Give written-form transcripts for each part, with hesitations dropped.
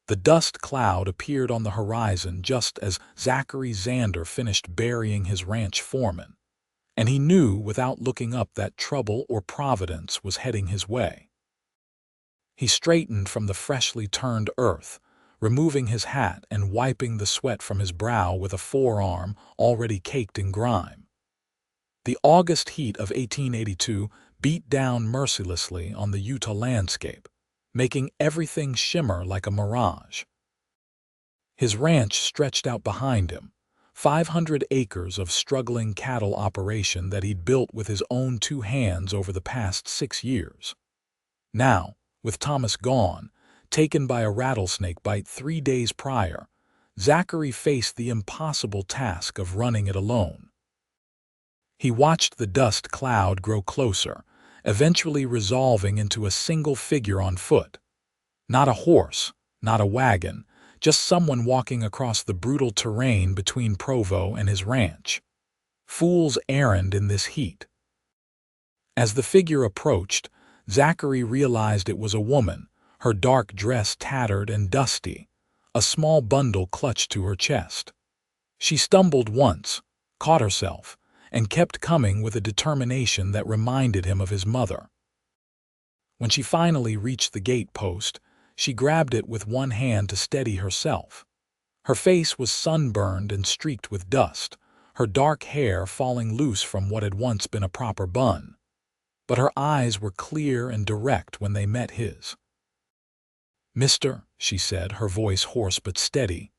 The dust cloud appeared on the horizon just as Zachary Xander finished burying his ranch foreman, and he knew without looking up that trouble or providence was heading his way. He straightened from the freshly turned earth, removing his hat and wiping the sweat from his brow with a forearm already caked in grime. The August heat of 1882 beat down mercilessly on the Utah landscape, making everything shimmer like a mirage. His ranch stretched out behind him, 500 acres of struggling cattle operation that he'd built with his own 2 hands over the past 6 years. Now, with Thomas gone, taken by a rattlesnake bite 3 days prior, Zachary faced the impossible task of running it alone. He watched the dust cloud grow closer, eventually resolving into a single figure on foot. Not a horse, not a wagon, just someone walking across the brutal terrain between Provo and his ranch. Fool's errand in this heat. As the figure approached, Zachary realized it was a woman, her dark dress tattered and dusty, a small bundle clutched to her chest. She stumbled once, caught herself, and kept coming with a determination that reminded him of his mother. When she finally reached the gate post, she grabbed it with one hand to steady herself. Her face was sunburned and streaked with dust, her dark hair falling loose from what had once been a proper bun. But her eyes were clear and direct when they met his. "Mister," she said, her voice hoarse but steady,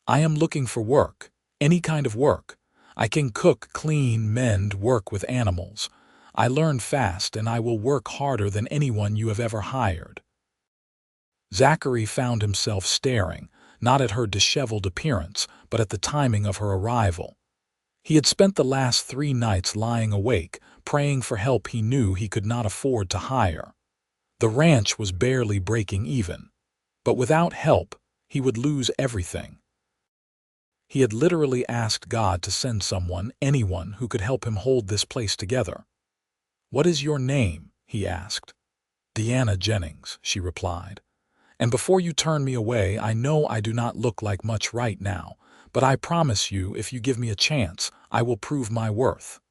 "I am looking for work, any kind of work. I can cook, clean, mend, work with animals. I learn fast, and I will work harder than anyone you have ever hired." Zachary found himself staring, not at her disheveled appearance, but at the timing of her arrival. He had spent the last 3 nights lying awake, praying for help he knew he could not afford to hire. The ranch was barely breaking even, but without help, he would lose everything. He had literally asked God to send someone, anyone, who could help him hold this place together. "What is your name?" he asked. "Jennings," she replied. "And before you turn me away, I know I do not look like much right now, but I promise you if you give me a chance, I will prove my worth."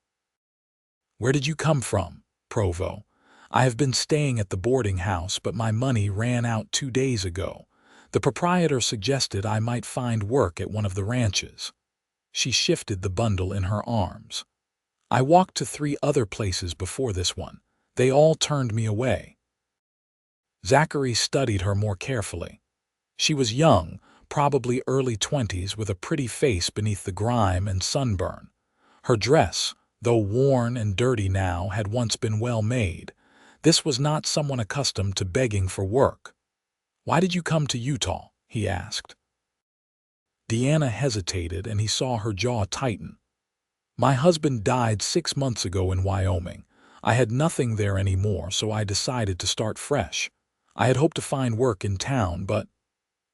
"Where did you come from?" "Provo. I have been staying at the boarding house, but my money ran out 2 days ago. The proprietor suggested I might find work at one of the ranches." She shifted the bundle in her arms. "I walked to 3 other places before this one. They all turned me away." Zachary studied her more carefully. She was young, probably early 20s, with a pretty face beneath the grime and sunburn. Her dress, though worn and dirty now, had once been well made. This was not someone accustomed to begging for work. "Why did you come to Utah?" he asked. Deanna hesitated, and he saw her jaw tighten. "My husband died 6 months ago in Wyoming. I had nothing there anymore, so I decided to start fresh. I had hoped to find work in town, but—"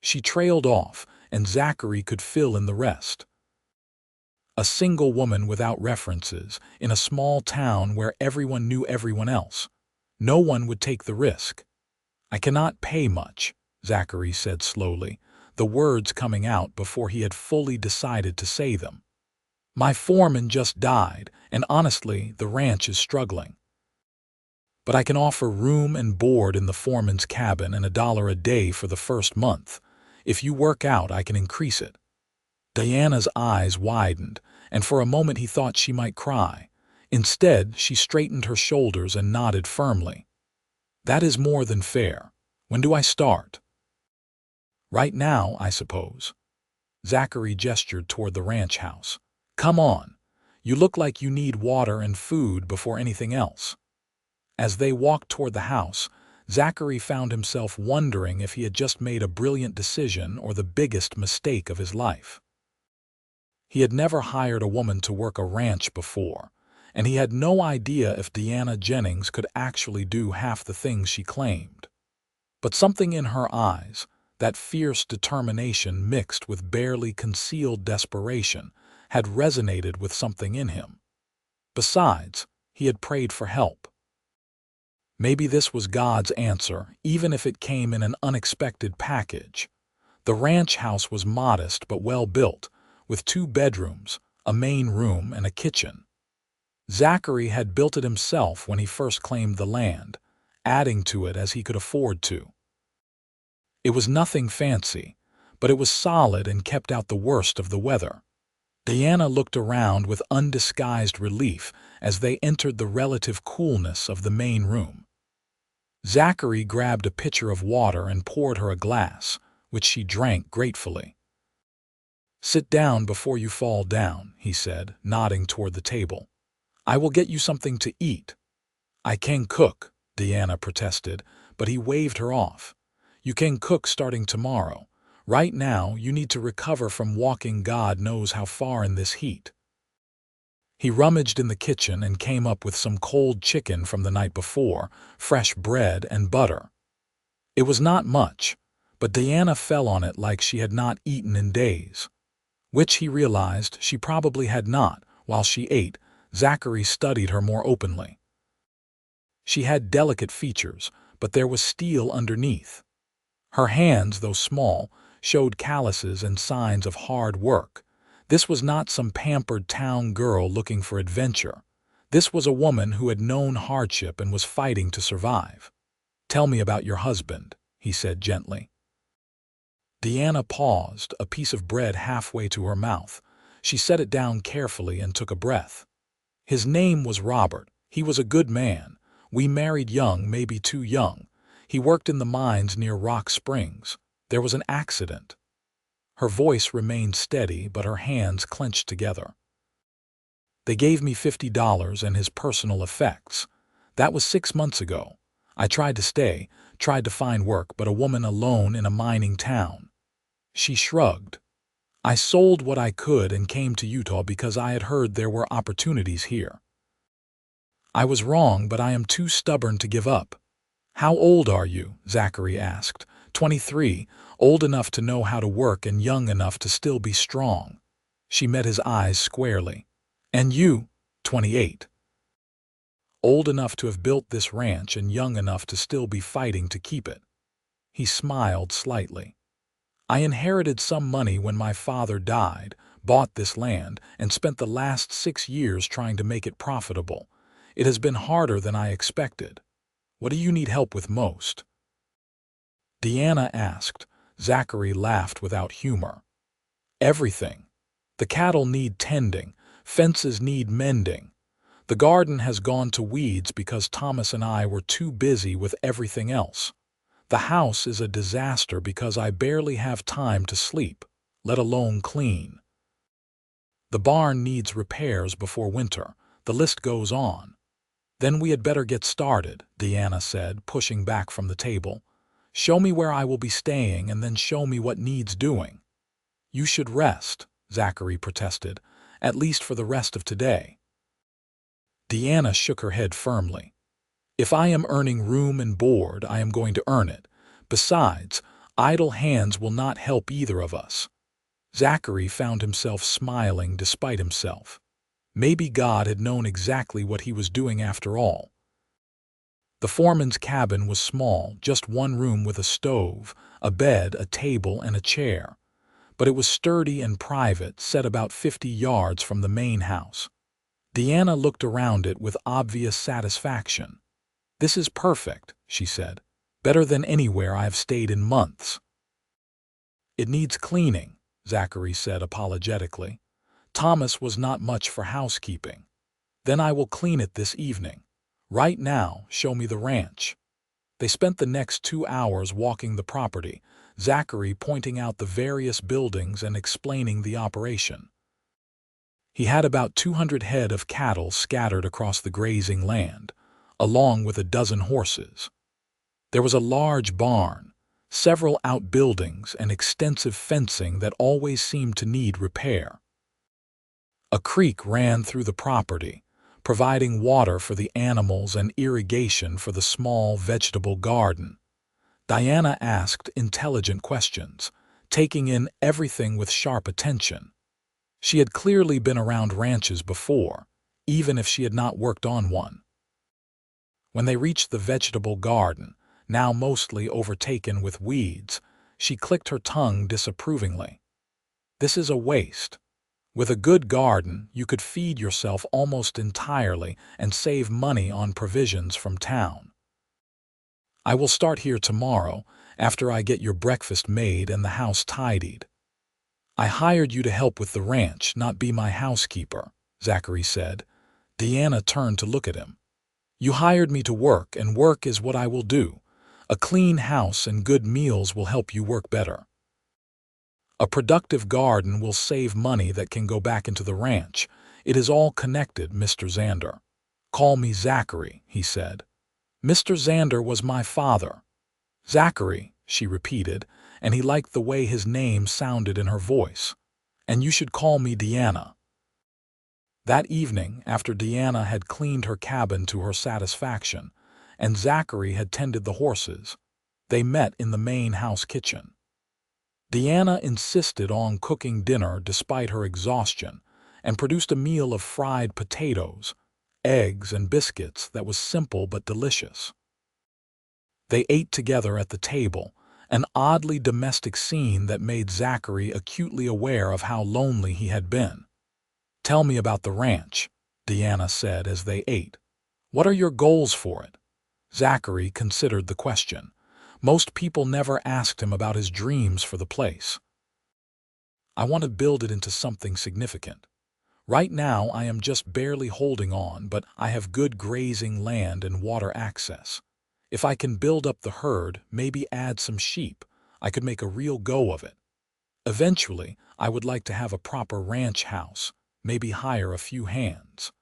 She trailed off, and Zachary could fill in the rest. A single woman without references, in a small town where everyone knew everyone else. No one would take the risk. "I cannot pay much," Zachary said slowly, the words coming out before he had fully decided to say them. "My foreman just died, and honestly, the ranch is struggling. But I can offer room and board in the foreman's cabin and $1 a day for the first month. If you work out, I can increase it." Diana's eyes widened, and for a moment he thought she might cry. Instead, she straightened her shoulders and nodded firmly. "That is more than fair. When do I start?" "Right now, I suppose." Zachary gestured toward the ranch house. "Come on. You look like you need water and food before anything else." As they walked toward the house, Zachary found himself wondering if he had just made a brilliant decision or the biggest mistake of his life. He had never hired a woman to work a ranch before, and he had no idea if Jennings could actually do half the things she claimed. But something in her eyes, that fierce determination mixed with barely concealed desperation, had resonated with something in him. Besides, he had prayed for help. Maybe this was God's answer, even if it came in an unexpected package. The ranch house was modest but well built, with 2 bedrooms, a main room, and a kitchen. Zachary had built it himself when he first claimed the land, adding to it as he could afford to. It was nothing fancy, but it was solid and kept out the worst of the weather. Diana looked around with undisguised relief as they entered the relative coolness of the main room. Zachary grabbed a pitcher of water and poured her a glass, which she drank gratefully. "Sit down before you fall down," he said, nodding toward the table. "I will get you something to eat." "I can cook," Diana protested, but he waved her off. "You can cook starting tomorrow. Right now, you need to recover from walking God knows how far in this heat." He rummaged in the kitchen and came up with some cold chicken from the night before, fresh bread and butter. It was not much, but Diana fell on it like she had not eaten in days. Which he realized she probably had not. While she ate, Zachary studied her more openly. She had delicate features, but there was steel underneath. Her hands, though small, showed calluses and signs of hard work. This was not some pampered town girl looking for adventure. This was a woman who had known hardship and was fighting to survive. "Tell me about your husband," he said gently. Diana paused, a piece of bread halfway to her mouth. She set it down carefully and took a breath. "His name was Robert. He was a good man. We married young, maybe too young. He worked in the mines near Rock Springs. There was an accident." Her voice remained steady, but her hands clenched together. "They gave me $50 and his personal effects. That was 6 months ago. I tried to stay, tried to find work, but a woman alone in a mining town." She shrugged. "I sold what I could and came to Utah because I had heard there were opportunities here. I was wrong, but I am too stubborn to give up." "How old are you?" Zachary asked. 23, old enough to know how to work and young enough to still be strong. She met his eyes squarely. "And you?" 28. Old enough to have built this ranch and young enough to still be fighting to keep it. He smiled slightly. "I inherited some money when my father died, bought this land, and spent the last 6 years trying to make it profitable. It has been harder than I expected. What do you need help with most?" Diana asked. Zachary laughed without humor. "Everything. The cattle need tending, fences need mending. The garden has gone to weeds because Thomas and I were too busy with everything else. The house is a disaster because I barely have time to sleep, let alone clean. The barn needs repairs before winter. The list goes on." "Then we had better get started," Diana said, pushing back from the table. "Show me where I will be staying and then show me what needs doing." "You should rest," Zachary protested, "at least for the rest of today." Diana shook her head firmly. "If I am earning room and board, I am going to earn it. Besides, idle hands will not help either of us." Zachary found himself smiling despite himself. Maybe God had known exactly what he was doing after all. The foreman's cabin was small, just one room with a stove, a bed, a table, and a chair. But it was sturdy and private, set about 50 yards from the main house. Diana looked around it with obvious satisfaction. "This is perfect," she said. "Better than anywhere I have stayed in months." "It needs cleaning," Zachary said apologetically. "Thomas was not much for housekeeping." "Then I will clean it this evening. Right now, show me the ranch." They spent the next 2 hours walking the property, Zachary pointing out the various buildings and explaining the operation. He had about 200 head of cattle scattered across the grazing land, along with a dozen horses. There was a large barn, several outbuildings, and extensive fencing that always seemed to need repair. A creek ran through the property, providing water for the animals and irrigation for the small vegetable garden. Diana asked intelligent questions, taking in everything with sharp attention. She had clearly been around ranches before, even if she had not worked on one. When they reached the vegetable garden, now mostly overtaken with weeds, she clicked her tongue disapprovingly. This is a waste. With a good garden, you could feed yourself almost entirely and save money on provisions from town. I will start here tomorrow, after I get your breakfast made and the house tidied. I hired you to help with the ranch, not be my housekeeper, Zachary said. Deanna turned to look at him. You hired me to work, and work is what I will do. A clean house and good meals will help you work better. A productive garden will save money that can go back into the ranch. It is all connected, Mr. Xander. Call me Zachary, he said. Mr. Xander was my father. Zachary, she repeated, and he liked the way his name sounded in her voice. And you should call me Deanna. That evening, after Deanna had cleaned her cabin to her satisfaction, and Zachary had tended the horses, they met in the main house kitchen. Deanna insisted on cooking dinner despite her exhaustion, and produced a meal of fried potatoes, eggs, and biscuits that was simple but delicious. They ate together at the table, an oddly domestic scene that made Zachary acutely aware of how lonely he had been. Tell me about the ranch, Deanna said as they ate. What are your goals for it? Zachary considered the question. Most people never asked him about his dreams for the place. I want to build it into something significant. Right now I am just barely holding on, but I have good grazing land and water access. If I can build up the herd, maybe add some sheep, I could make a real go of it. Eventually, I would like to have a proper ranch house, maybe hire a few hands.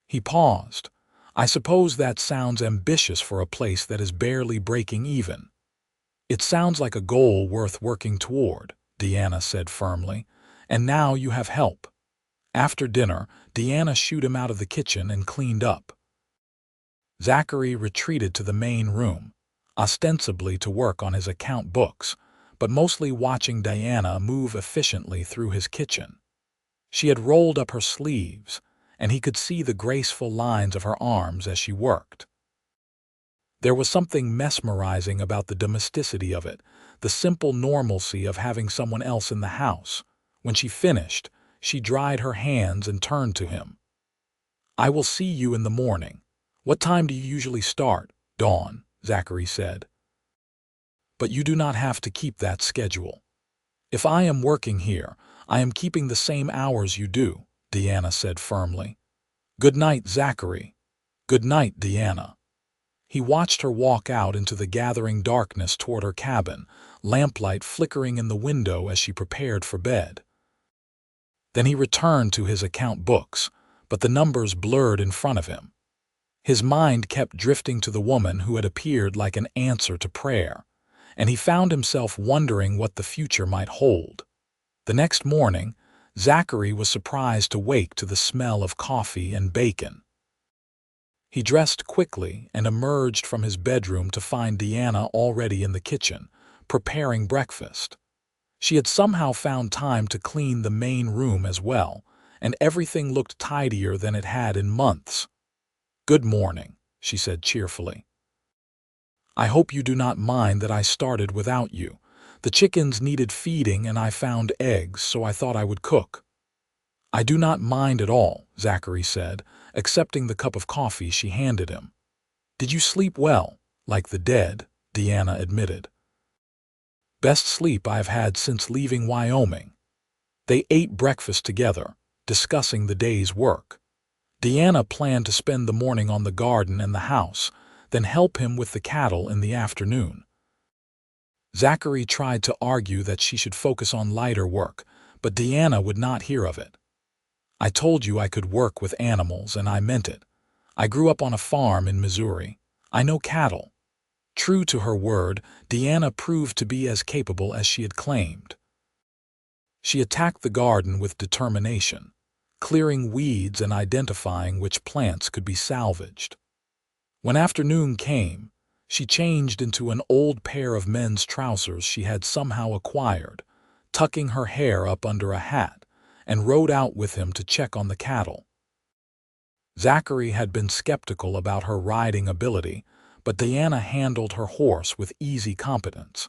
He paused. I suppose that sounds ambitious for a place that is barely breaking even. It sounds like a goal worth working toward, Deanna said firmly, and now you have help. After dinner, Deanna shooed him out of the kitchen and cleaned up. Zachary retreated to the main room, ostensibly to work on his account books, but mostly watching Deanna move efficiently through his kitchen. She had rolled up her sleeves, and he could see the graceful lines of her arms as she worked. There was something mesmerizing about the domesticity of it, the simple normalcy of having someone else in the house. When she finished, she dried her hands and turned to him. I will see you in the morning. What time do you usually start? Dawn, Zachary said. But you do not have to keep that schedule. If I am working here, I am keeping the same hours you do, Deanna said firmly. Good night, Zachary. Good night, Deanna. He watched her walk out into the gathering darkness toward her cabin, lamplight flickering in the window as she prepared for bed. Then he returned to his account books, but the numbers blurred in front of him. His mind kept drifting to the woman who had appeared like an answer to prayer, and he found himself wondering what the future might hold. The next morning, Zachary was surprised to wake to the smell of coffee and bacon. He dressed quickly and emerged from his bedroom to find Deanna already in the kitchen, preparing breakfast. She had somehow found time to clean the main room as well, and everything looked tidier than it had in months. Good morning, she said cheerfully. I hope you do not mind that I started without you. The chickens needed feeding and I found eggs, so I thought I would cook. I do not mind at all, Zachary said, accepting the cup of coffee she handed him. Did you sleep well, like the dead? Deanna admitted. Best sleep I've had since leaving Wyoming. They ate breakfast together, discussing the day's work. Deanna planned to spend the morning on the garden and the house, then help him with the cattle in the afternoon. Zachary tried to argue that she should focus on lighter work, but Deanna would not hear of it. I told you I could work with animals, and I meant it. I grew up on a farm in Missouri. I know cattle. True to her word, Deanna proved to be as capable as she had claimed. She attacked the garden with determination, clearing weeds and identifying which plants could be salvaged. When afternoon came, she changed into an old pair of men's trousers she had somehow acquired, tucking her hair up under a hat, and rode out with him to check on the cattle. Zachary had been skeptical about her riding ability, but Deanna handled her horse with easy competence.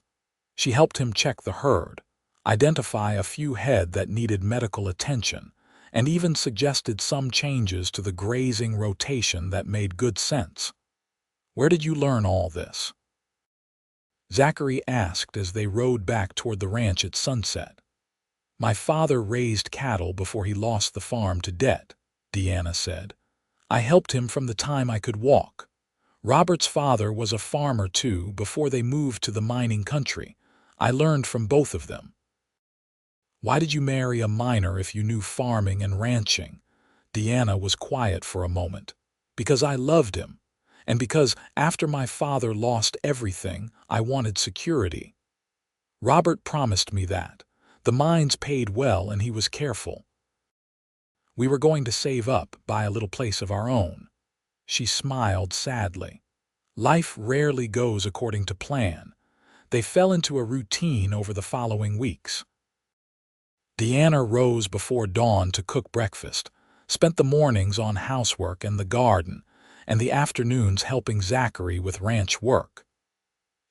She helped him check the herd, identify a few head that needed medical attention, and even suggested some changes to the grazing rotation that made good sense. "Where did you learn all this?" Zachary asked as they rode back toward the ranch at sunset. "My father raised cattle before he lost the farm to debt," Deanna said. "I helped him from the time I could walk. Robert's father was a farmer too before they moved to the mining country. I learned from both of them." "Why did you marry a miner if you knew farming and ranching?" Deanna was quiet for a moment. "Because I loved him, and because after my father lost everything, I wanted security. Robert promised me that. The mines paid well and he was careful. We were going to save up, buy a little place of our own." She smiled sadly. Life rarely goes according to plan. They fell into a routine over the following weeks. Deanna rose before dawn to cook breakfast, spent the mornings on housework and the garden, and the afternoons helping Zachary with ranch work.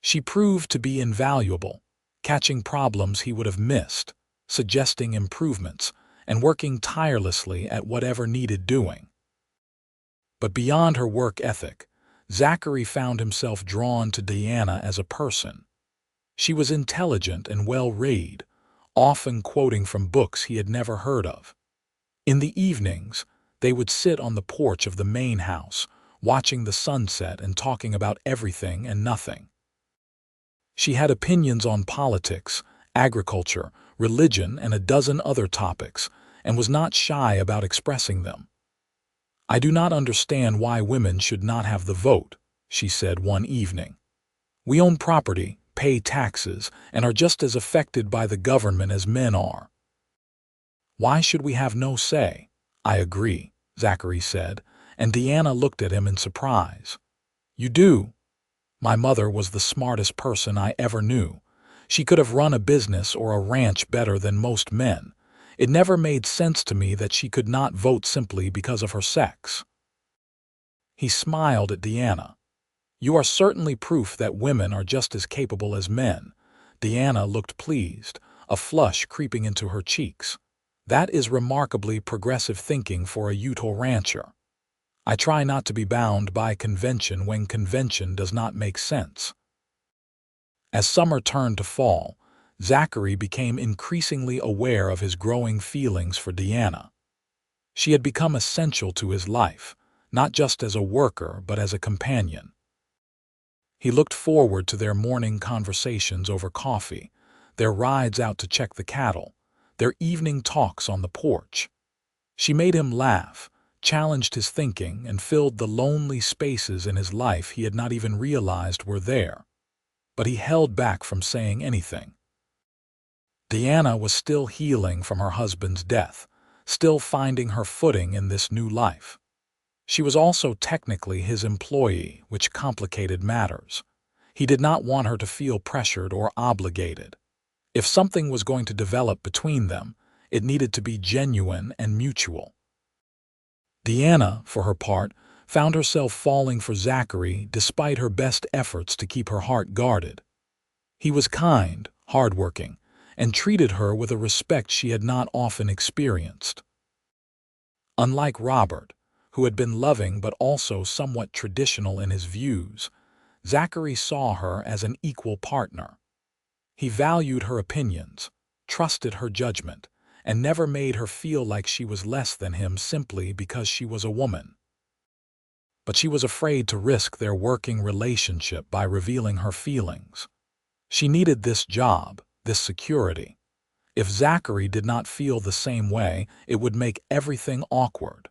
She proved to be invaluable, catching problems he would have missed, suggesting improvements, and working tirelessly at whatever needed doing. But beyond her work ethic, Zachary found himself drawn to Deanna as a person. She was intelligent and well-read, often quoting from books he had never heard of. In the evenings, they would sit on the porch of the main house, watching the sunset and talking about everything and nothing. She had opinions on politics, agriculture, religion, and a dozen other topics, and was not shy about expressing them. "I do not understand why women should not have the vote," she said one evening. "We own property, pay taxes, and are just as affected by the government as men are." "Why should we have no say?" "I agree," Zachary said, and Deanna looked at him in surprise. "You do?" "My mother was the smartest person I ever knew. She could have run a business or a ranch better than most men. It never made sense to me that she could not vote simply because of her sex." He smiled at Deanna. "You are certainly proof that women are just as capable as men." Deanna looked pleased, a flush creeping into her cheeks. "That is remarkably progressive thinking for a Utah rancher. I try not to be bound by convention when convention does not make sense." As summer turned to fall, Zachary became increasingly aware of his growing feelings for Deanna. She had become essential to his life, not just as a worker but as a companion. He looked forward to their morning conversations over coffee, their rides out to check the cattle, their evening talks on the porch. She made him laugh, challenged his thinking, and filled the lonely spaces in his life he had not even realized were there. But he held back from saying anything. Deanna was still healing from her husband's death, still finding her footing in this new life. She was also technically his employee, which complicated matters. He did not want her to feel pressured or obligated. If something was going to develop between them, it needed to be genuine and mutual. Deanna, for her part, found herself falling for Zachary despite her best efforts to keep her heart guarded. He was kind, hardworking, and treated her with a respect she had not often experienced. Unlike Robert, who had been loving but also somewhat traditional in his views, Zachary saw her as an equal partner. He valued her opinions, trusted her judgment, and never made her feel like she was less than him simply because she was a woman. But she was afraid to risk their working relationship by revealing her feelings. She needed this job, this security. If Zachary did not feel the same way, it would make everything awkward.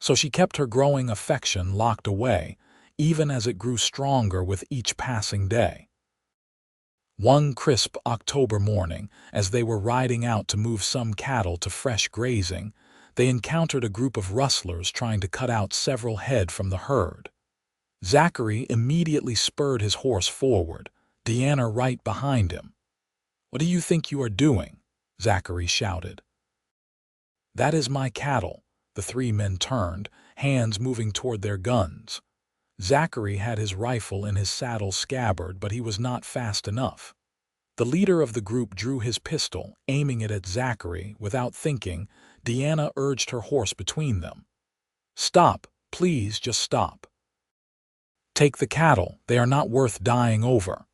So she kept her growing affection locked away, even as it grew stronger with each passing day. One crisp October morning, as they were riding out to move some cattle to fresh grazing, they encountered a group of rustlers trying to cut out several head from the herd. Zachary immediately spurred his horse forward, Deanna right behind him. "What do you think you are doing?" Zachary shouted. "That is my cattle." The three men turned, hands moving toward their guns. Zachary had his rifle in his saddle scabbard, but he was not fast enough. The leader of the group drew his pistol, aiming it at Zachary. Without thinking, Deanna urged her horse between them. "Stop, please, just stop. Take the cattle, they are not worth dying over."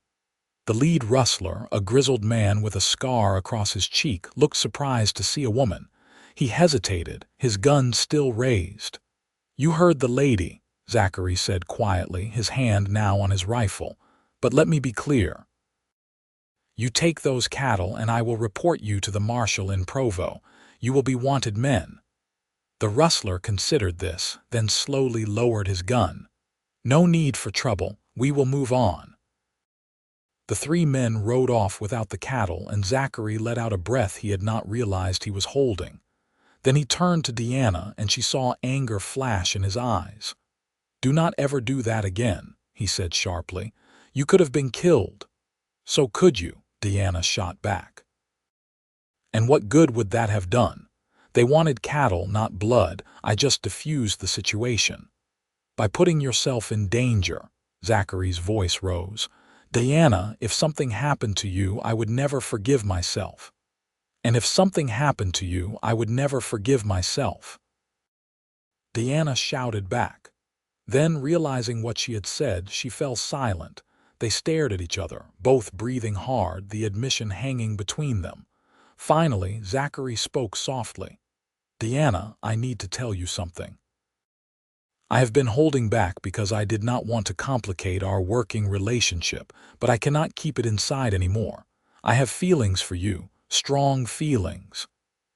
The lead rustler, a grizzled man with a scar across his cheek, looked surprised to see a woman. He hesitated, his gun still raised. "You heard the lady," Zachary said quietly, his hand now on his rifle. "But let me be clear. You take those cattle and I will report you to the marshal in Provo. You will be wanted men." The rustler considered this, then slowly lowered his gun. "No need for trouble, we will move on." The three men rode off without the cattle, and Zachary let out a breath he had not realized he was holding. Then he turned to Deanna, and she saw anger flash in his eyes. "Do not ever do that again," he said sharply. "You could have been killed." "So could you," Deanna shot back. "And what good would that have done? They wanted cattle, not blood. I just diffused the situation." "By putting yourself in danger," Zachary's voice rose. "Deanna, if something happened to you, I would never forgive myself. And if something happened to you, I would never forgive myself." Deanna shouted back. Then, realizing what she had said, she fell silent. They stared at each other, both breathing hard, the admission hanging between them. Finally, Zachary spoke softly. "Deanna, I need to tell you something. I have been holding back because I did not want to complicate our working relationship, but I cannot keep it inside anymore. I have feelings for you, strong feelings.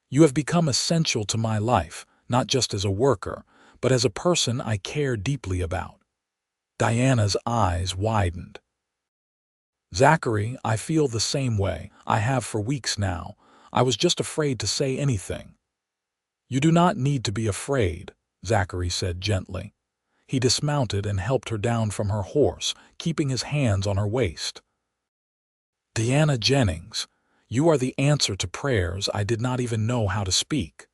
You have become essential to my life, not just as a worker, but as a person I care deeply about." Diana's eyes widened. "Zachary, I feel the same way. I have for weeks now. I was just afraid to say anything." "You do not need to be afraid," Zachary said gently. He dismounted and helped her down from her horse, keeping his hands on her waist. "Deanna Jennings, you are the answer to prayers I did not even know how to speak.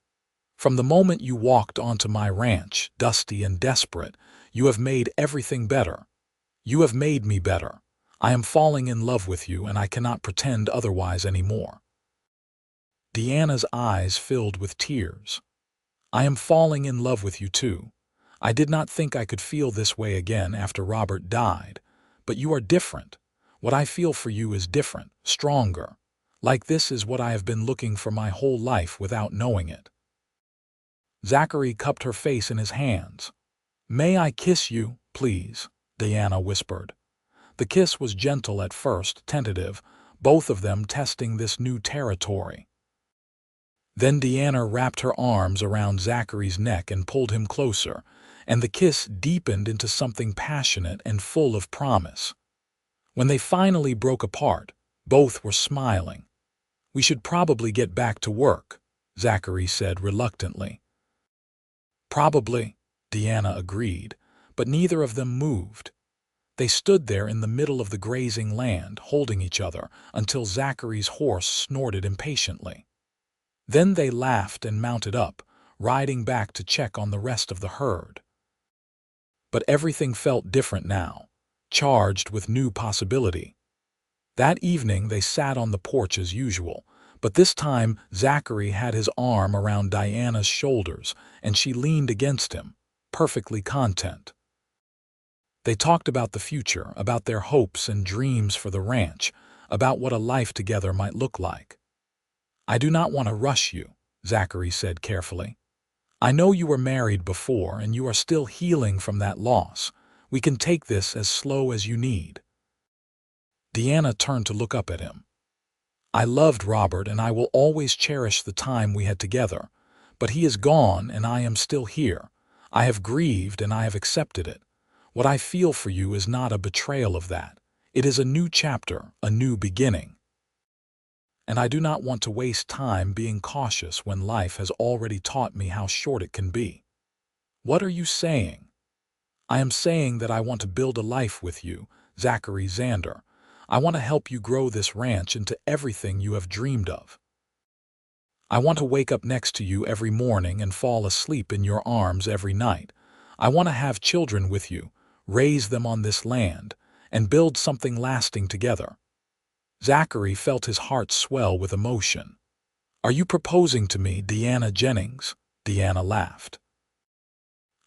From the moment you walked onto my ranch, dusty and desperate, you have made everything better. You have made me better. I am falling in love with you, and I cannot pretend otherwise anymore." Deanna's eyes filled with tears. "I am falling in love with you too. I did not think I could feel this way again after Robert died. But you are different. What I feel for you is different, stronger. Like this is what I have been looking for my whole life without knowing it." Zachary cupped her face in his hands. "May I kiss you, please?" Deanna whispered. The kiss was gentle at first, tentative, both of them testing this new territory. Then Deanna wrapped her arms around Zachary's neck and pulled him closer, and the kiss deepened into something passionate and full of promise. When they finally broke apart, both were smiling. "We should probably get back to work," Zachary said reluctantly. "Probably," Deanna agreed, but neither of them moved. They stood there in the middle of the grazing land, holding each other, until Zachary's horse snorted impatiently. Then they laughed and mounted up, riding back to check on the rest of the herd. But everything felt different now, charged with new possibility. That evening they sat on the porch as usual, but this time Zachary had his arm around Diana's shoulders, and she leaned against him, perfectly content. They talked about the future, about their hopes and dreams for the ranch, about what a life together might look like. "I do not want to rush you," Zachary said carefully. "I know you were married before and you are still healing from that loss. We can take this as slow as you need." Deanna turned to look up at him. "I loved Robert and I will always cherish the time we had together, but he is gone and I am still here. I have grieved and I have accepted it. What I feel for you is not a betrayal of that. It is a new chapter, a new beginning. And I do not want to waste time being cautious when life has already taught me how short it can be." "What are you saying?" "I am saying that I want to build a life with you, Zachary Xander. I want to help you grow this ranch into everything you have dreamed of. I want to wake up next to you every morning and fall asleep in your arms every night. I want to have children with you, raise them on this land, and build something lasting together." Zachary felt his heart swell with emotion. "Are you proposing to me, Deanna Jennings?" Deanna laughed.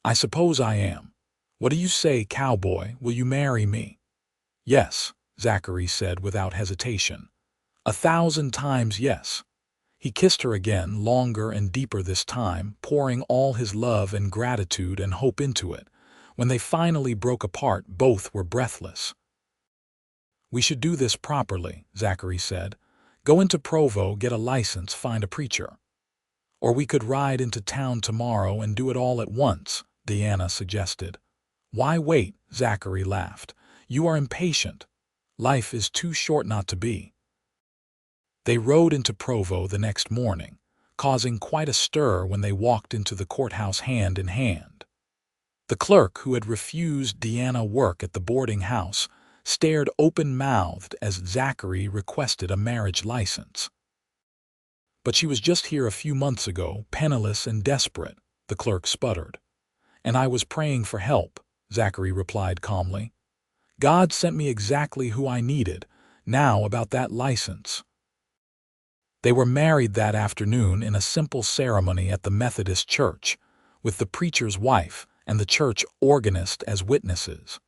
"I suppose I am. What do you say, Cowboy? Will you marry me?" "Yes," Zachary said without hesitation. 1,000 times yes. He kissed her again, longer and deeper this time, pouring all his love and gratitude and hope into it. When they finally broke apart, both were breathless. "We should do this properly," Zachary said. "Go into Provo, get a license, find a preacher. Or we could ride into town tomorrow and do it all at once," Deanna suggested. "Why wait?" Zachary laughed. "You are impatient. Life is too short not to be." They rode into Provo the next morning, causing quite a stir when they walked into the courthouse hand in hand. The clerk, who had refused Deanna work at the boarding house, stared open-mouthed as Zachary requested a marriage license. "But she was just here a few months ago, penniless and desperate," the clerk sputtered. "And I was praying for help," Zachary replied calmly. "God sent me exactly who I needed. Now about that license." They were married that afternoon in a simple ceremony at the Methodist church, with the preacher's wife and the church organist as witnesses.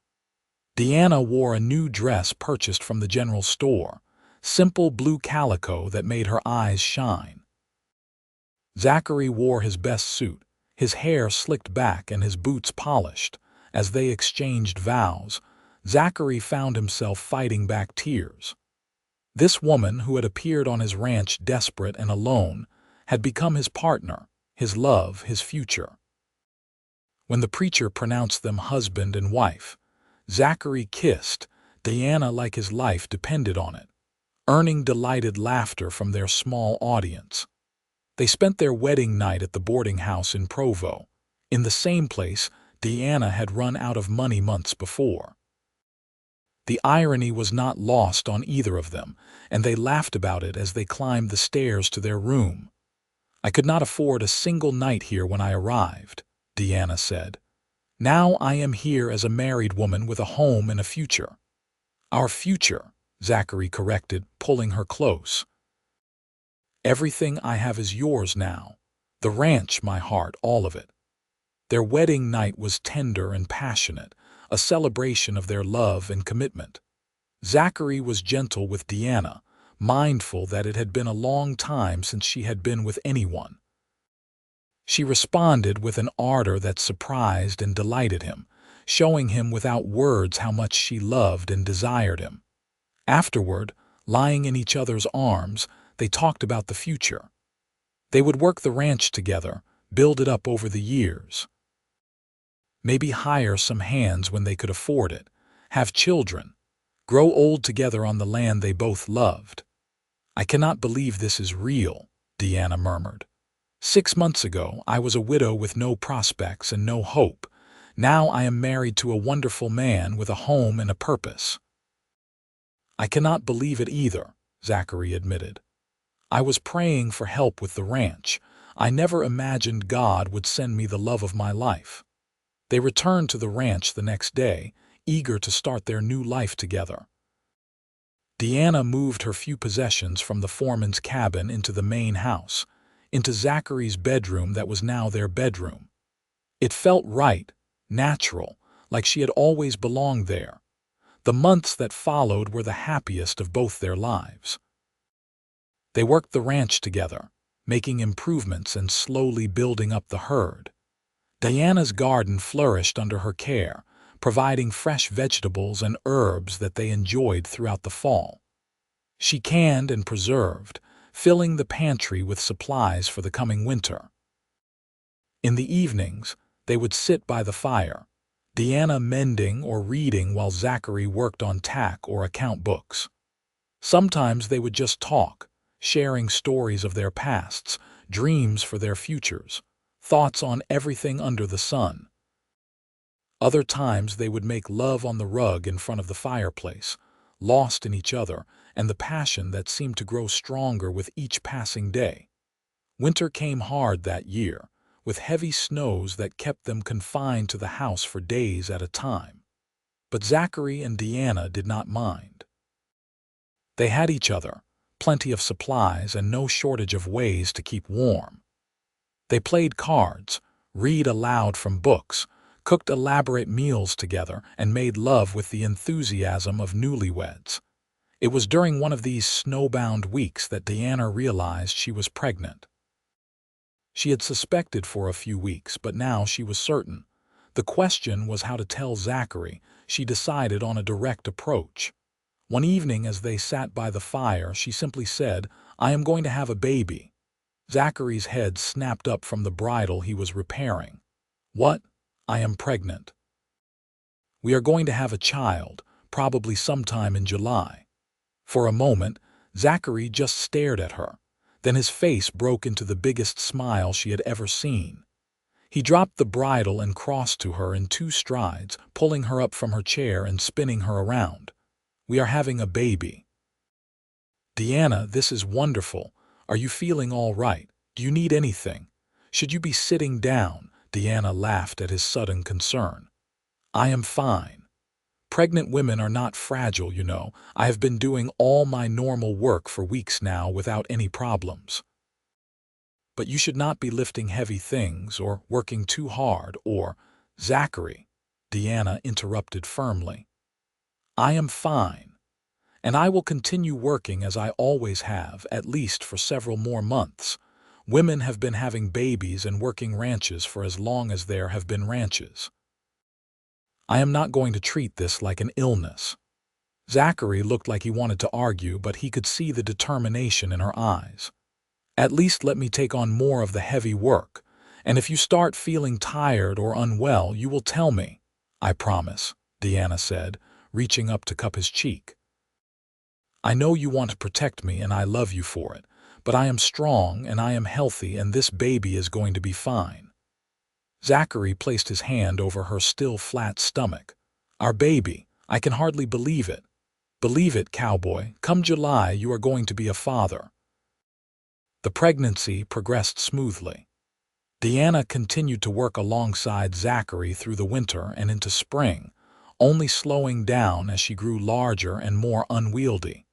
Deanna wore a new dress purchased from the general store, simple blue calico that made her eyes shine. Zachary wore his best suit, his hair slicked back and his boots polished. As they exchanged vows, Zachary found himself fighting back tears. This woman, who had appeared on his ranch desperate and alone, had become his partner, his love, his future. When the preacher pronounced them husband and wife, Zachary kissed Deanna like his life depended on it, earning delighted laughter from their small audience. They spent their wedding night at the boarding house in Provo, in the same place Deanna had run out of money months before. The irony was not lost on either of them, and they laughed about it as they climbed the stairs to their room. "I could not afford a single night here when I arrived," Deanna said. "Now I am here as a married woman with a home and a future." "Our future," Zachary corrected, pulling her close. "Everything I have is yours now. The ranch, my heart, all of it." Their wedding night was tender and passionate, a celebration of their love and commitment. Zachary was gentle with Deanna, mindful that it had been a long time since she had been with anyone. She responded with an ardor that surprised and delighted him, showing him without words how much she loved and desired him. Afterward, lying in each other's arms, they talked about the future. They would work the ranch together, build it up over the years. Maybe hire some hands when they could afford it, have children, grow old together on the land they both loved. "I cannot believe this is real," Deanna murmured. 6 months ago, I was a widow with no prospects and no hope. Now I am married to a wonderful man with a home and a purpose." "I cannot believe it either," Zachary admitted. "I was praying for help with the ranch. I never imagined God would send me the love of my life." They returned to the ranch the next day, eager to start their new life together. Deanna moved her few possessions from the foreman's cabin into the main house, into Zachary's bedroom that was now their bedroom. It felt right, natural, like she had always belonged there. The months that followed were the happiest of both their lives. They worked the ranch together, making improvements and slowly building up the herd. Deanna's garden flourished under her care, providing fresh vegetables and herbs that they enjoyed throughout the fall. She canned and preserved, filling the pantry with supplies for the coming winter. In the evenings, they would sit by the fire, Deanna mending or reading while Zachary worked on tack or account books. Sometimes they would just talk, sharing stories of their pasts, dreams for their futures, thoughts on everything under the sun. Other times they would make love on the rug in front of the fireplace, lost in each other and the passion that seemed to grow stronger with each passing day. Winter came hard that year, with heavy snows that kept them confined to the house for days at a time. But Zachary and Deanna did not mind. They had each other, plenty of supplies, and no shortage of ways to keep warm. They played cards, read aloud from books, cooked elaborate meals together, and made love with the enthusiasm of newlyweds. It was during one of these snowbound weeks that Deanna realized she was pregnant. She had suspected for a few weeks, but now she was certain. The question was how to tell Zachary. She decided on a direct approach. One evening as they sat by the fire, she simply said, "I am going to have a baby." Zachary's head snapped up from the bridle he was repairing. "What? I am pregnant. We are going to have a child, probably sometime in July." For a moment, Zachary just stared at her. Then his face broke into the biggest smile she had ever seen. He dropped the bridle and crossed to her in 2 strides, pulling her up from her chair and spinning her around. "We are having a baby." "Deanna, this is wonderful. Are you feeling all right? Do you need anything? Should you be sitting down?" Deanna laughed at his sudden concern. "I am fine. Pregnant women are not fragile, you know. I have been doing all my normal work for weeks now without any problems." "But you should not be lifting heavy things or working too hard or—" "Zachary," Deanna interrupted firmly. "I am fine, and I will continue working as I always have, at least for several more months. Women have been having babies and working ranches for as long as there have been ranches. I am not going to treat this like an illness." Zachary looked like he wanted to argue, but he could see the determination in her eyes. "At least let me take on more of the heavy work, and if you start feeling tired or unwell, you will tell me." "I promise," Deanna said, reaching up to cup his cheek. "I know you want to protect me, and I love you for it, but I am strong and I am healthy, and this baby is going to be fine." Zachary placed his hand over her still flat stomach. "Our baby, I can hardly believe it." "Believe it, Cowboy. Come July, you are going to be a father." The pregnancy progressed smoothly. Deanna continued to work alongside Zachary through the winter and into spring, only slowing down as she grew larger and more unwieldy.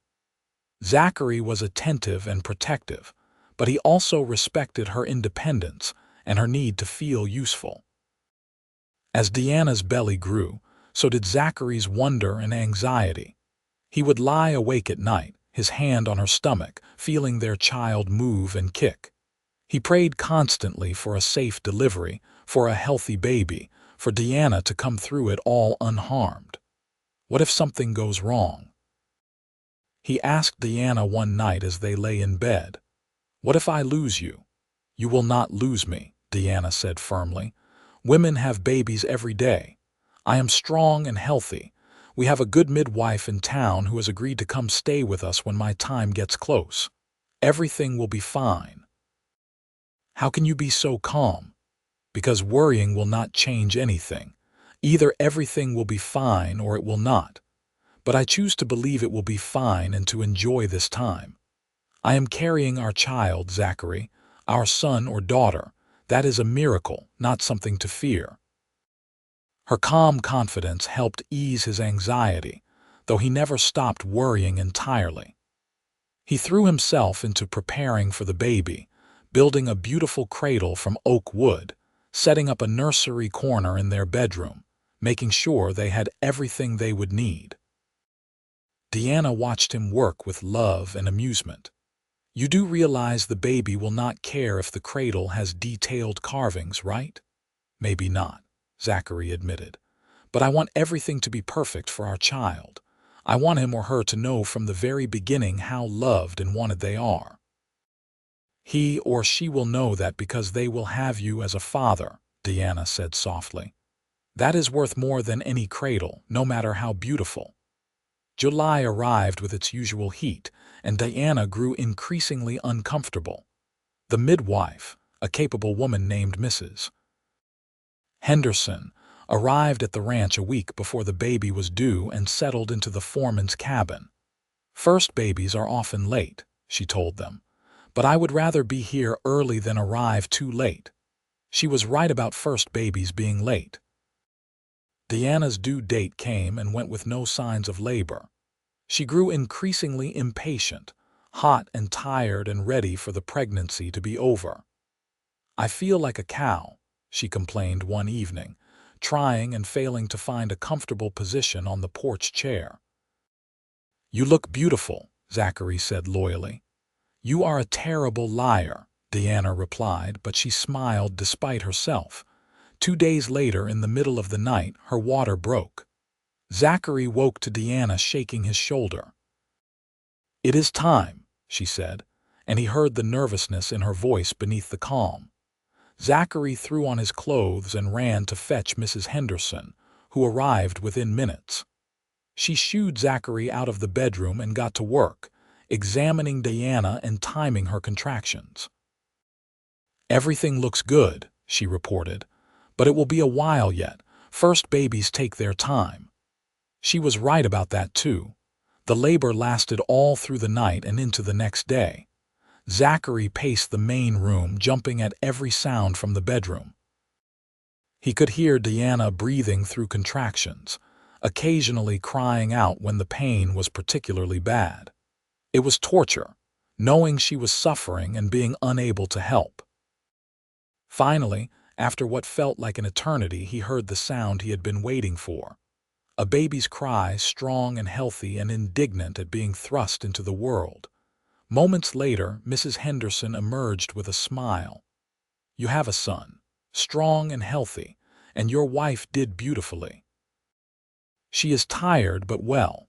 Zachary was attentive and protective, but he also respected her independence and her need to feel useful. As Deanna's belly grew, so did Zachary's wonder and anxiety. He would lie awake at night, his hand on her stomach, feeling their child move and kick. He prayed constantly for a safe delivery, for a healthy baby, for Deanna to come through it all unharmed. What if something goes wrong? He asked Deanna one night as they lay in bed. "What if I lose you?" "You will not lose me," Deanna said firmly. "Women have babies every day. I am strong and healthy. We have a good midwife in town who has agreed to come stay with us when my time gets close. Everything will be fine." "How can you be so calm?" "Because worrying will not change anything. Either everything will be fine or it will not. But I choose to believe it will be fine and to enjoy this time. I am carrying our child, Zachary, our son or daughter. That is a miracle, not something to fear." Her calm confidence helped ease his anxiety, though he never stopped worrying entirely. He threw himself into preparing for the baby, building a beautiful cradle from oak wood, setting up a nursery corner in their bedroom, making sure they had everything they would need. Deanna watched him work with love and amusement. "You do realize the baby will not care if the cradle has detailed carvings, right?" "Maybe not," Zachary admitted. "But I want everything to be perfect for our child. I want him or her to know from the very beginning how loved and wanted they are." "He or she will know that because they will have you as a father," Deanna said softly. "That is worth more than any cradle, no matter how beautiful." July arrived with its usual heat, and Deanna grew increasingly uncomfortable. The midwife, a capable woman named Mrs. Henderson, arrived at the ranch a week before the baby was due and settled into the foreman's cabin. "First babies are often late," she told them, "but I would rather be here early than arrive too late." She was right about first babies being late. Deanna's due date came and went with no signs of labor. She grew increasingly impatient, hot and tired and ready for the pregnancy to be over. "I feel like a cow," she complained one evening, trying and failing to find a comfortable position on the porch chair. "You look beautiful," Zachary said loyally. "You are a terrible liar," Deanna replied, but she smiled despite herself. 2 days later, in the middle of the night, her water broke. Zachary woke to Deanna shaking his shoulder. "It is time," she said, and he heard the nervousness in her voice beneath the calm. Zachary threw on his clothes and ran to fetch Mrs. Henderson, who arrived within minutes. She shooed Zachary out of the bedroom and got to work, examining Deanna and timing her contractions. "Everything looks good," she reported, "but it will be a while yet. First babies take their time." She was right about that too. The labor lasted all through the night and into the next day. Zachary paced the main room, jumping at every sound from the bedroom. He could hear Deanna breathing through contractions, occasionally crying out when the pain was particularly bad. It was torture, knowing she was suffering and being unable to help. Finally, after what felt like an eternity, he heard the sound he had been waiting for. A baby's cry, strong and healthy and indignant at being thrust into the world. Moments later, Mrs. Henderson emerged with a smile. "You have a son, strong and healthy, and your wife did beautifully. She is tired but well."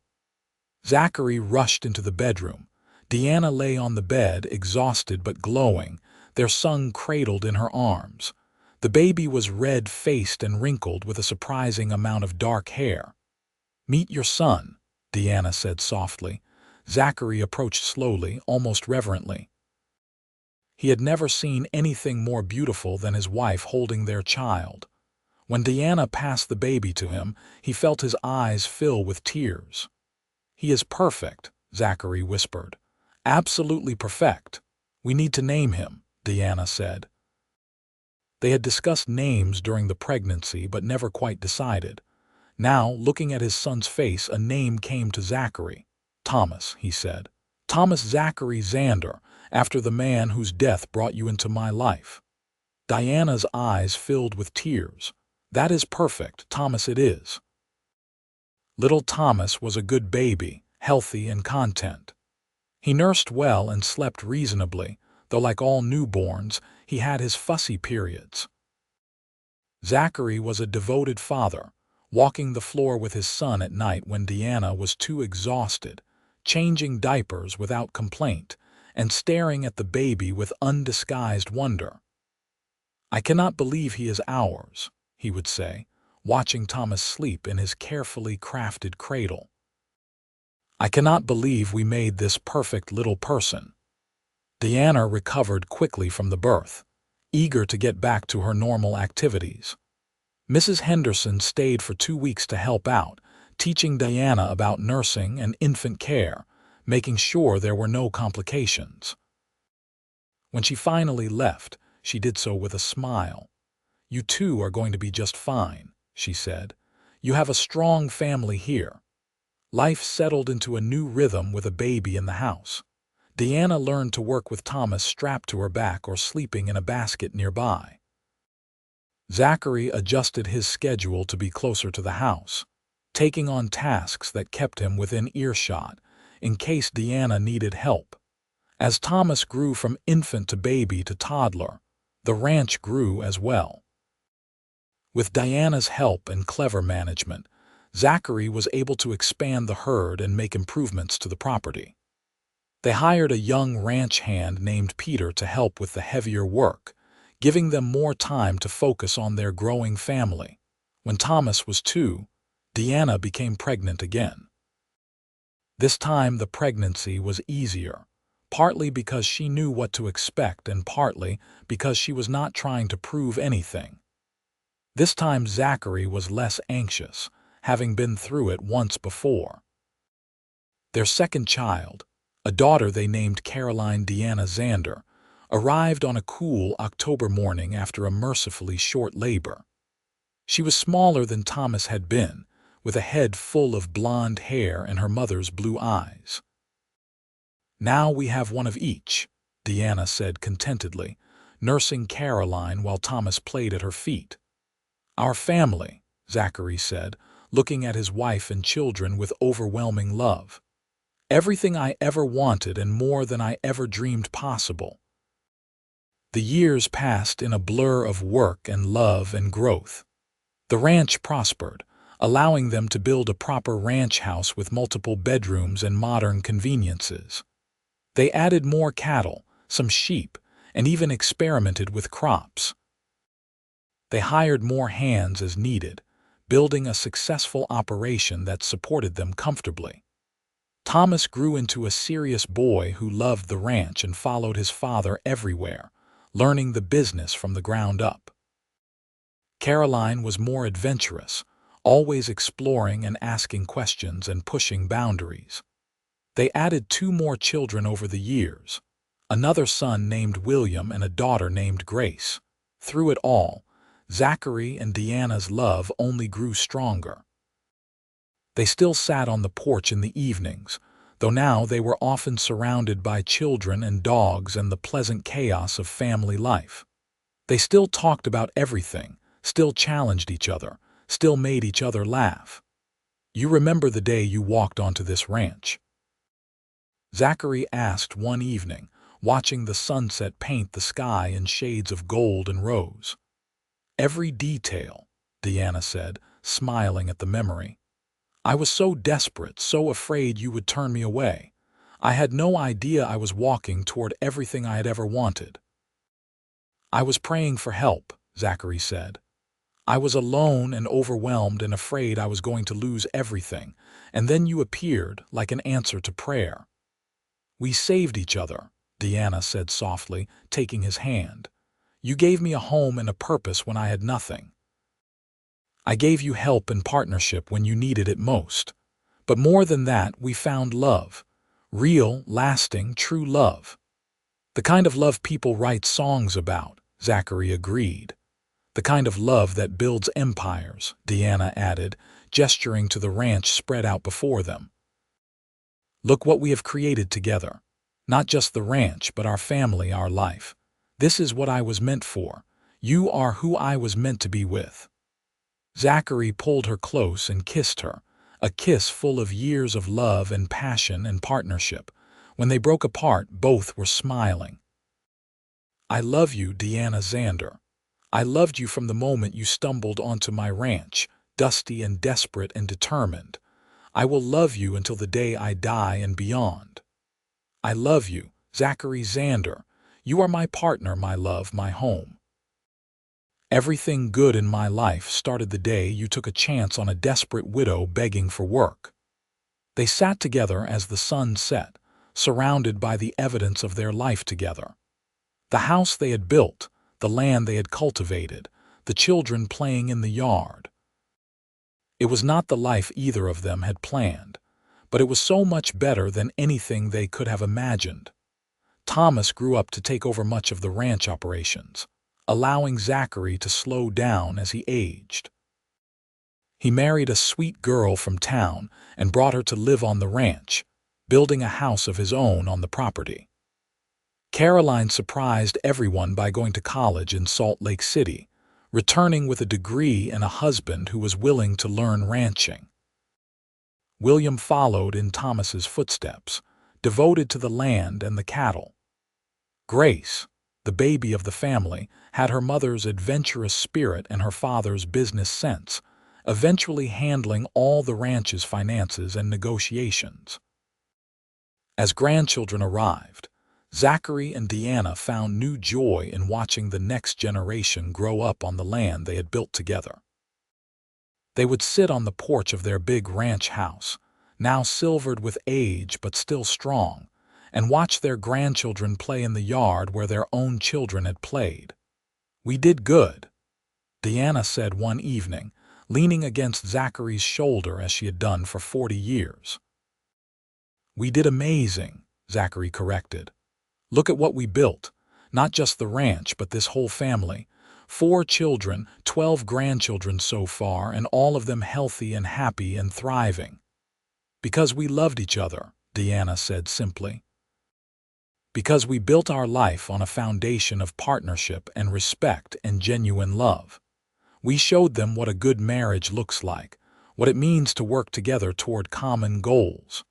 Zachary rushed into the bedroom. Deanna lay on the bed, exhausted but glowing, their son cradled in her arms. The baby was red-faced and wrinkled with a surprising amount of dark hair. "Meet your son," Deanna said softly. Zachary approached slowly, almost reverently. He had never seen anything more beautiful than his wife holding their child. When Deanna passed the baby to him, he felt his eyes fill with tears. "He is perfect," Zachary whispered. "Absolutely perfect. We need to name him," Deanna said. They had discussed names during the pregnancy but never quite decided. Now, looking at his son's face, a name came to Zachary. "Thomas," he said. "Thomas Zachary Xander, after the man whose death brought you into my life." Diana's eyes filled with tears. "That is perfect, Thomas, it is." Little Thomas was a good baby, healthy and content. He nursed well and slept reasonably, though like all newborns, he had his fussy periods. Zachary was a devoted father, walking the floor with his son at night when Deanna was too exhausted, changing diapers without complaint, and staring at the baby with undisguised wonder. "I cannot believe he is ours," he would say, watching Thomas sleep in his carefully crafted cradle. "I cannot believe we made this perfect little person." Deanna recovered quickly from the birth, eager to get back to her normal activities. Mrs. Henderson stayed for 2 weeks to help out, teaching Deanna about nursing and infant care, making sure there were no complications. When she finally left, she did so with a smile. "You two are going to be just fine," she said. "You have a strong family here." Life settled into a new rhythm with a baby in the house. Deanna learned to work with Thomas strapped to her back or sleeping in a basket nearby. Zachary adjusted his schedule to be closer to the house, taking on tasks that kept him within earshot, in case Deanna needed help. As Thomas grew from infant to baby to toddler, the ranch grew as well. With Diana's help and clever management, Zachary was able to expand the herd and make improvements to the property. They hired a young ranch hand named Peter to help with the heavier work, giving them more time to focus on their growing family. When Thomas was 2, Deanna became pregnant again. This time the pregnancy was easier, partly because she knew what to expect and partly because she was not trying to prove anything. This time Zachary was less anxious, having been through it once before. Their second child, a daughter they named Caroline Deanna Xander, arrived on a cool October morning after a mercifully short labor. She was smaller than Thomas had been, with a head full of blonde hair and her mother's blue eyes. "Now we have one of each," Deanna said contentedly, nursing Caroline while Thomas played at her feet. "Our family," Zachary said, looking at his wife and children with overwhelming love. "Everything I ever wanted and more than I ever dreamed possible." The years passed in a blur of work and love and growth. The ranch prospered, allowing them to build a proper ranch house with multiple bedrooms and modern conveniences. They added more cattle, some sheep, and even experimented with crops. They hired more hands as needed, building a successful operation that supported them comfortably. Thomas grew into a serious boy who loved the ranch and followed his father everywhere, learning the business from the ground up. Caroline was more adventurous, always exploring and asking questions and pushing boundaries. They added 2 more children over the years, another son named William and a daughter named Grace. Through it all, Zachary and Deanna's love only grew stronger. They still sat on the porch in the evenings, though now they were often surrounded by children and dogs and the pleasant chaos of family life. They still talked about everything, still challenged each other, still made each other laugh. "You remember the day you walked onto this ranch?" Zachary asked one evening, watching the sunset paint the sky in shades of gold and rose. "Every detail," Deanna said, smiling at the memory. "I was so desperate, so afraid you would turn me away. I had no idea I was walking toward everything I had ever wanted." "I was praying for help," Zachary said. "I was alone and overwhelmed and afraid I was going to lose everything, and then you appeared like an answer to prayer." "We saved each other," Deanna said softly, taking his hand. "You gave me a home and a purpose when I had nothing. I gave you help and partnership when you needed it most. But more than that, we found love. Real, lasting, true love. The kind of love people write songs about," Zachary agreed. "The kind of love that builds empires," Deanna added, gesturing to the ranch spread out before them. "Look what we have created together. Not just the ranch, but our family, our life. This is what I was meant for. You are who I was meant to be with." Zachary pulled her close and kissed her, a kiss full of years of love and passion and partnership. When they broke apart, both were smiling. "I love you, Deanna Xander. I loved you from the moment you stumbled onto my ranch, dusty and desperate and determined. I will love you until the day I die and beyond. I love you, Zachary Xander. You are my partner, my love, my home. Everything good in my life started the day you took a chance on a desperate widow begging for work." They sat together as the sun set, surrounded by the evidence of their life together. The house they had built, the land they had cultivated, the children playing in the yard. It was not the life either of them had planned, but it was so much better than anything they could have imagined. Thomas grew up to take over much of the ranch operations, allowing Zachary to slow down as he aged. He married a sweet girl from town and brought her to live on the ranch, building a house of his own on the property. Caroline surprised everyone by going to college in Salt Lake City, returning with a degree and a husband who was willing to learn ranching. William followed in Thomas's footsteps, devoted to the land and the cattle. Grace, the baby of the family, had her mother's adventurous spirit and her father's business sense, eventually handling all the ranch's finances and negotiations. As grandchildren arrived, Zachary and Deanna found new joy in watching the next generation grow up on the land they had built together. They would sit on the porch of their big ranch house, now silvered with age but still strong, and watch their grandchildren play in the yard where their own children had played. "We did good," Deanna said one evening, leaning against Zachary's shoulder as she had done for 40 years. "We did amazing," Zachary corrected. "Look at what we built. Not just the ranch, but this whole family. 4 children, 12 grandchildren so far, and all of them healthy and happy and thriving. Because we loved each other, Deanna said simply. Because we built our life on a foundation of partnership and respect and genuine love. We showed them what a good marriage looks like, what it means to work together toward common goals.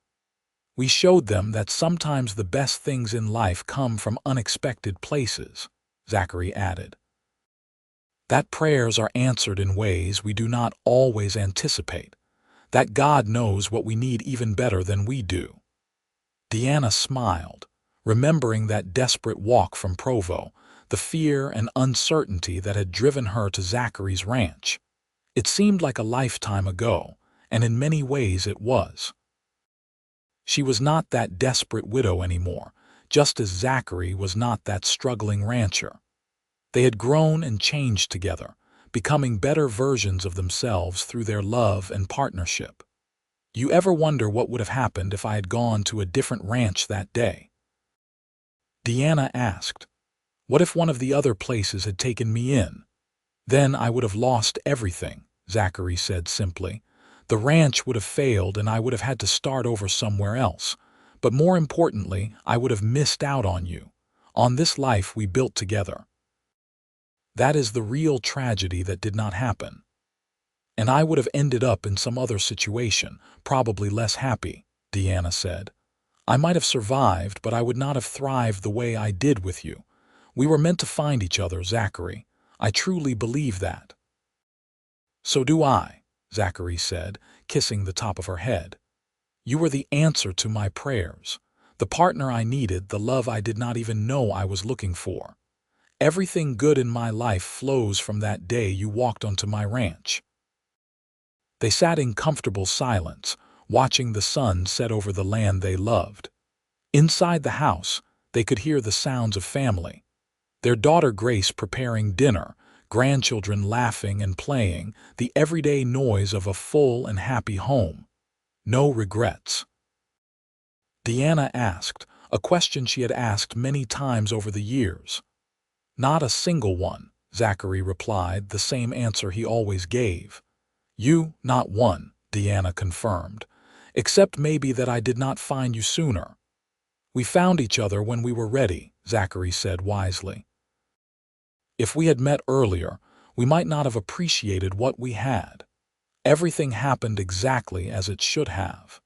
We showed them that sometimes the best things in life come from unexpected places, Zachary added. That prayers are answered in ways we do not always anticipate, that God knows what we need even better than we do. Deanna smiled, remembering that desperate walk from Provo, the fear and uncertainty that had driven her to Zachary's ranch. It seemed like a lifetime ago, and in many ways it was. She was not that desperate widow anymore, just as Zachary was not that struggling rancher. They had grown and changed together, becoming better versions of themselves through their love and partnership. You ever wonder what would have happened if I had gone to a different ranch that day? Deanna asked. What if one of the other places had taken me in? Then I would have lost everything, Zachary said simply. The ranch would have failed and I would have had to start over somewhere else. But more importantly, I would have missed out on you, on this life we built together. That is the real tragedy that did not happen. And I would have ended up in some other situation, probably less happy, Deanna said. I might have survived, but I would not have thrived the way I did with you. We were meant to find each other, Zachary. I truly believe that. So do I, Zachary said, kissing the top of her head. You were the answer to my prayers, the partner I needed, the love I did not even know I was looking for. Everything good in my life flows from that day you walked onto my ranch. They sat in comfortable silence, watching the sun set over the land they loved. Inside the house, they could hear the sounds of family. Their daughter Grace preparing dinner, grandchildren laughing and playing, the everyday noise of a full and happy home. No regrets. Deanna asked, a question she had asked many times over the years. Not a single one, Zachary replied, the same answer he always gave. You, not one, Deanna confirmed, except maybe that I did not find you sooner. We found each other when we were ready, Zachary said wisely. If we had met earlier, we might not have appreciated what we had. Everything happened exactly as it should have.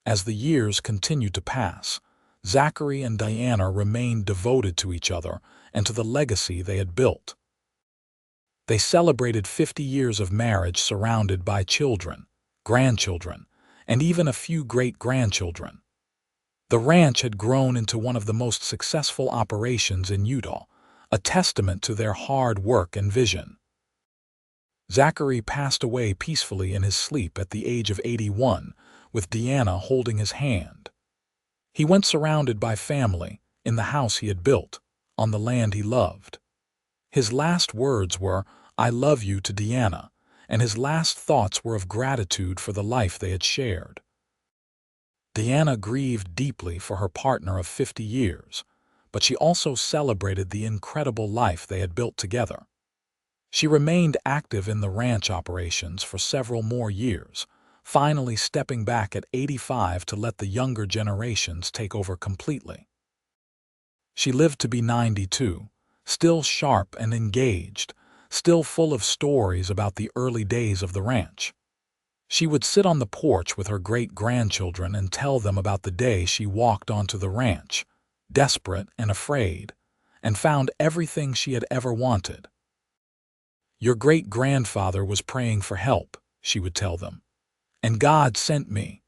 As the years continued to pass, Zachary and Deanna remained devoted to each other and to the legacy they had built. They celebrated 50 years of marriage surrounded by children, grandchildren, and even a few great-grandchildren. The ranch had grown into one of the most successful operations in Utah, a testament to their hard work and vision. Zachary passed away peacefully in his sleep at the age of 81, with Deanna holding his hand. He went surrounded by family, in the house he had built, on the land he loved. His last words were, "I love you," to Deanna, and his last thoughts were of gratitude for the life they had shared. Deanna grieved deeply for her partner of 50 years, but she also celebrated the incredible life they had built together. She remained active in the ranch operations for several more years, finally stepping back at 85 to let the younger generations take over completely. She lived to be 92, still sharp and engaged, still full of stories about the early days of the ranch. She would sit on the porch with her great-grandchildren and tell them about the day she walked onto the ranch, desperate and afraid, and found everything she had ever wanted. Your great-grandfather was praying for help, she would tell them. And God sent me.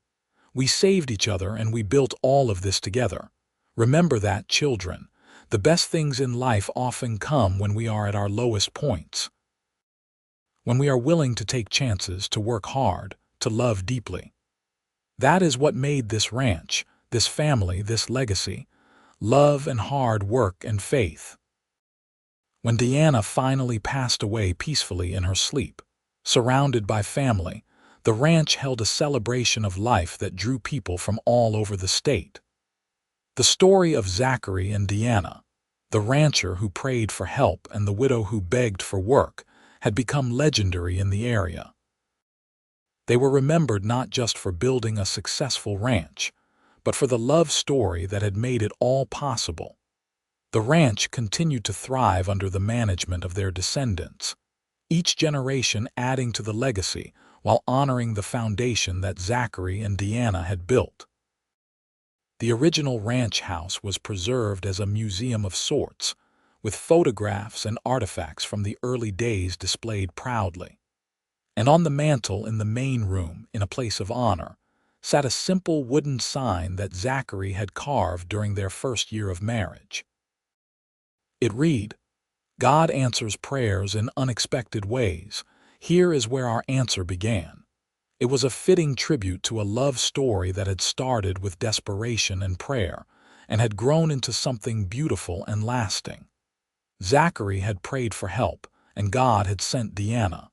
We saved each other and we built all of this together. Remember that, children. The best things in life often come when we are at our lowest points. When we are willing to take chances, to work hard, to love deeply. That is what made this ranch, this family, this legacy. Love and hard work and faith. When Deanna finally passed away peacefully in her sleep, surrounded by family, the ranch held a celebration of life that drew people from all over the state. The story of Zachary and Deanna, The rancher who prayed for help and the widow who begged for work had become legendary in the area. They were remembered not just for building a successful ranch, but for the love story that had made it all possible. The ranch continued to thrive under the management of their descendants, each generation adding to the legacy while honoring the foundation that Zachary and Deanna had built. The original ranch house was preserved as a museum of sorts, with photographs and artifacts from the early days displayed proudly. And on the mantel in the main room, in a place of honor, sat a simple wooden sign that Zachary had carved during their first year of marriage. It read, "God answers prayers in unexpected ways. Here is where our answer began." It was a fitting tribute to a love story that had started with desperation and prayer, and had grown into something beautiful and lasting. Zachary had prayed for help, and God had sent Deanna.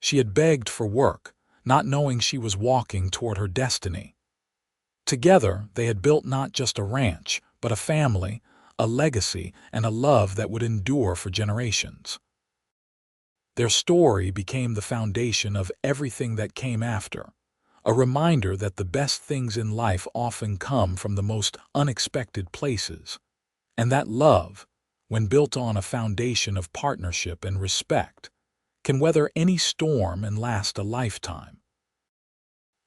She had begged for work, not knowing she was walking toward her destiny. Together, they had built not just a ranch, but a family, a legacy, and a love that would endure for generations. Their story became the foundation of everything that came after, a reminder that the best things in life often come from the most unexpected places, and that love, when built on a foundation of partnership and respect, can weather any storm and last a lifetime.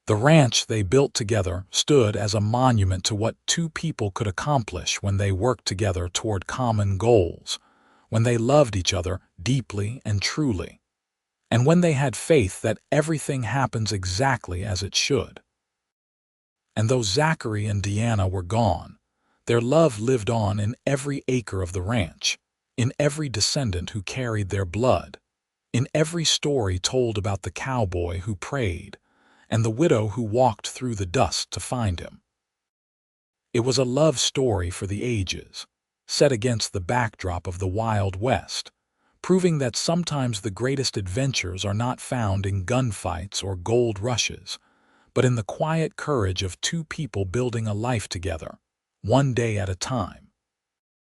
The ranch they built together stood as a monument to what two people could accomplish when they worked together toward common goals, when they loved each other deeply and truly, and when they had faith that everything happens exactly as it should. And though Zachary and Deanna were gone, their love lived on in every acre of the ranch, in every descendant who carried their blood, in every story told about the cowboy who prayed, and the widow who walked through the dust to find him. It was a love story for the ages, set against the backdrop of the Wild West, proving that sometimes the greatest adventures are not found in gunfights or gold rushes, but in the quiet courage of two people building a life together, one day at a time.